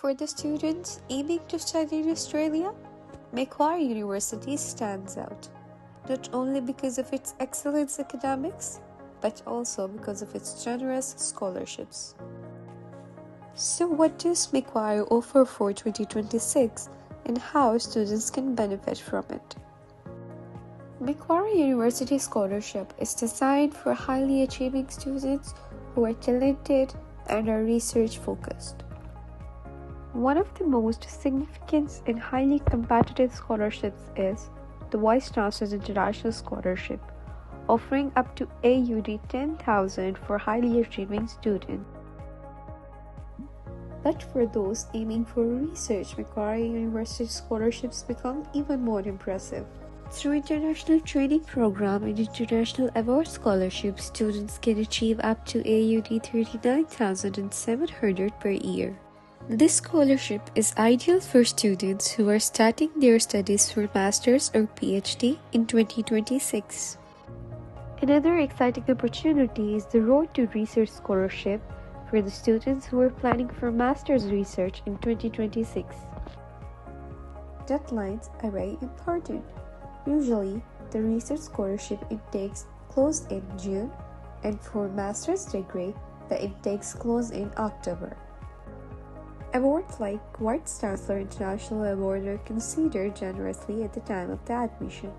For the students aiming to study in Australia, Macquarie University stands out, not only because of its excellent academics, but also because of its generous scholarships. So what does Macquarie offer for 2026 and how students can benefit from it? Macquarie University Scholarship is designed for highly achieving students who are talented and are research-focused. One of the most significant and highly competitive scholarships is the Vice-Chancellor's International Scholarship, offering up to AUD 10,000 for highly achieving students. But for those aiming for research, Macquarie University scholarships become even more impressive. Through international training program and international award scholarships, students can achieve up to AUD 39,700 per year. This scholarship is ideal for students who are starting their studies for Master's or PhD in 2026. Another exciting opportunity is the Road to Research Scholarship for the students who are planning for Master's research in 2026. Deadlines are very important. Usually, the research scholarship intakes close in June, and for Master's degree, the intakes close in October. Awards like Vice-Chancellor International Award are considered generously at the time of the admission.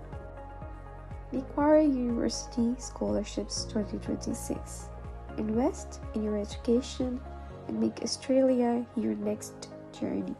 Macquarie University Scholarships 2026. Invest in your education and make Australia your next journey.